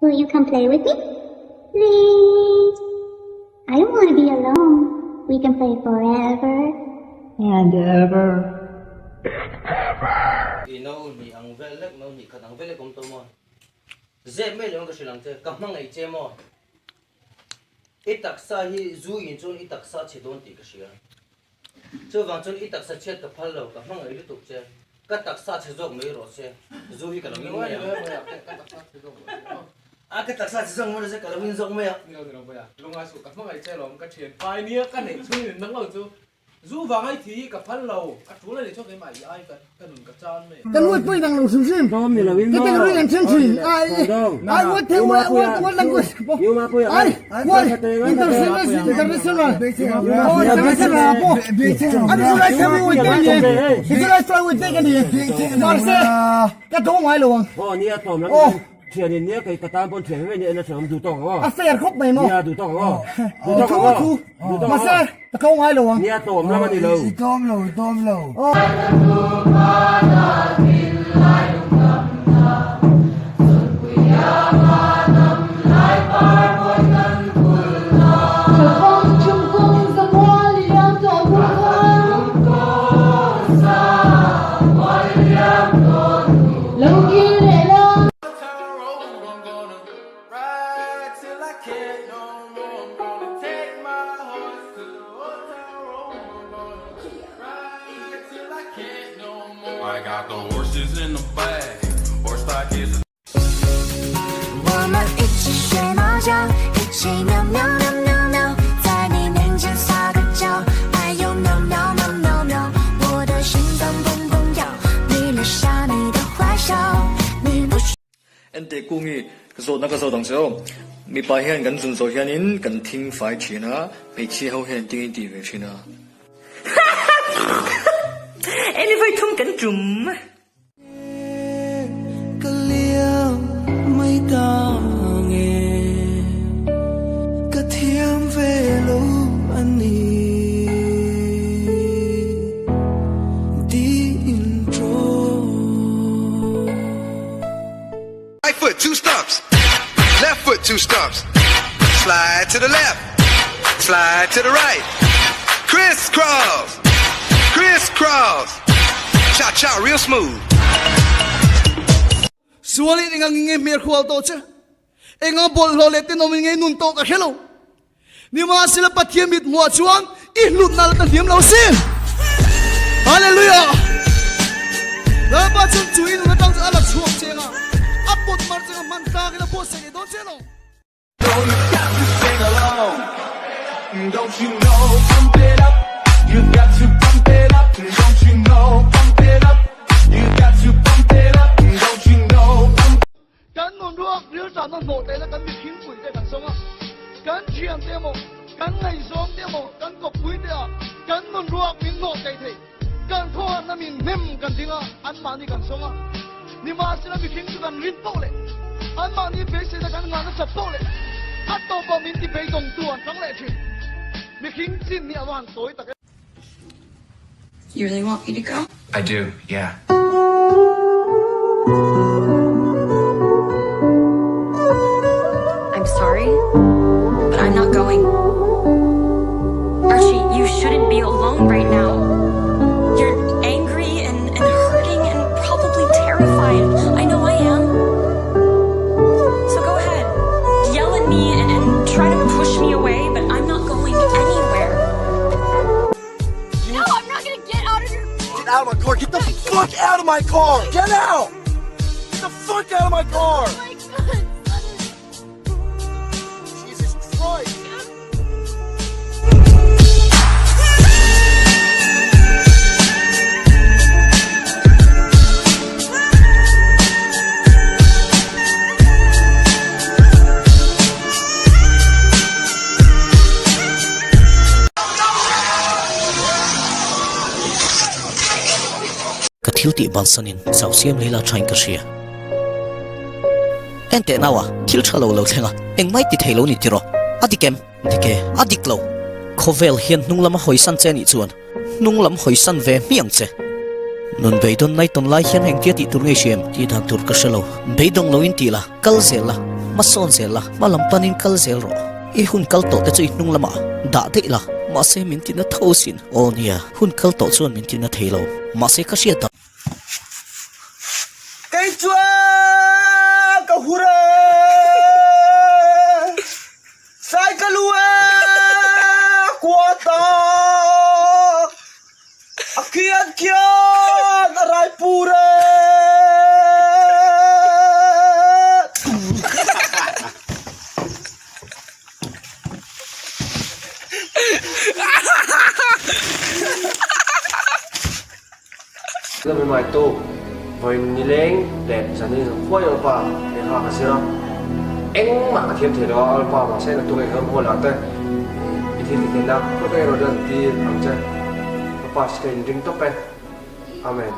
Will you come play with me? Please. I don't want to be alone. We can play forever and ever. Ino ni ang velek no ni kat ang velek om to mo. Ze me leong ka silang te kamang ai che mo. Itak sa hi zu in chun itak sa che don ti ka sia. Chu wang chun itak sa che ka phal lo kamang ai tu che. Ka tak sa che jok me ro se. Zu hi ka lo mi ya. A ka tak sa che jok mo se ka lo min jok me ya. Ni lo ba ya. Long a su kamang ai che lo ka chen pai ni ka nei chu ni nang lo chu. Dù vàng ai thì cả phân lầu, cả chú là để cho cái mày ai cả đừng cả chan mày. Cái nuôi bơi đang lầu sừng sừng. Tom thì là viên cái nuôi đang chân thủy. Ai quất theo quất đang quất. Yêu ma quỷ. Ai quất. International international. Oh international po. Anh chú lại theo quất cái gì? Chú lại theo quất cái gì? Nói xem. Cái thố ngoài luôn. Nia Tom lắm. Chuyện này nia cái tam pon chuyện với nia nó chẳng đủ tông không? Affair khóc mày mà. Nia đủ tông không? Đủ tông không? Mà sao? Cái thố ngoài luôn. Nia Tom lắm đi lâu. Tom lâu. I got the horses in the bag, horse stock is. 我们一起睡猫觉，一起喵喵喵喵喵，在你面前撒个娇，哎呦喵喵喵喵喵，我的心脏砰砰跳，你留下你的坏笑，你不需。 anh để cô nghĩ rồi nó có rồi đồng số mi bài hiện gần dần rồi hiện in gần听phải chuyện á bị chi hậu hiện tiếng đi về chuyện á em phải thông cảnh trùm cái liang mây ta nghe cái thiam về lâu anh đi intro. Right foot, 2 stumps. Left foot, 2 stumps. Slide to the left. Slide to the right. Crisscross. Crisscross. Cha cha, real smooth. Suali ngang nge mer khwal to cha. Enga bol lo le tin omin nge nun to ka hello. Ni ma sila pathiam mit mo chuang I lut nal kan hiam lo sin. Hallelujah. La ba chun chuin na tang ala chuak chenga. Apot mar chenga man ka ke la bo se ke don chelo. Know you got to sing along. Don't you know, pump it up. You got to pump it up. Don't you know, pump it up. You got to pump it up. Don't you know, pump. Kan non ruak riu sa na no te la kan mi khin pui te kan songa. Kan chiam te mo, kan ngai song te mo, kan kop pui te a. Kan non ruak min no te the. Kan tho na min mem kan dinga an ma ni kan songa. Ni ma sila mi khin tu kan rin po le. An ma ni be se na kan nga na sa po le. At to pa min ti be dong tuan sang le thi. Mi khin sin ni awan toy ta. You really want me to go? I do, yeah. I'm sorry, but I'm not going. Archie, you shouldn't be alone right now. You're angry and hurting and probably terrified. I know I am. So go ahead, yell at me and try to push me away, but I'm not going anywhere. No, I'm not gonna get out of here. Get out of my car. Get the fuck out of my car. Get out. Get the fuck out of my car. Oh my God. Jesus Christ. Ka thil ti balsanin sau siam leila thain ka ria ente nawa thil thalo lo thenga engmai ti thailo ni tiro adikem dike adiklo khovel hian nunglama hoisan che ni chuan nunglam hoisan ve miang che nun beidon nai ton lai hian heng tia ti tur nge siam ti dan tur ka shalo beidong lo in ti la kal zel la ma son zel la ma lam panin kal zel ro I hun kal to te chui nung lama da te la ma se min tin na thosin o nia hun kal to chuan min tin na theilo ma se ka sia ta Cái chua cái hura sai cái lúa qua ta akian kian rai pura Giờ mình mày tô với nhị lên đẹp sản nên dùng khoai ở bà để họ cái gì đó anh mà thêm thể đó ở bà mà sẽ là tôi hơn mua lại đây thì thế nào có cái rồi đơn thì làm chơi bà sẽ cái rinh tóc bên amen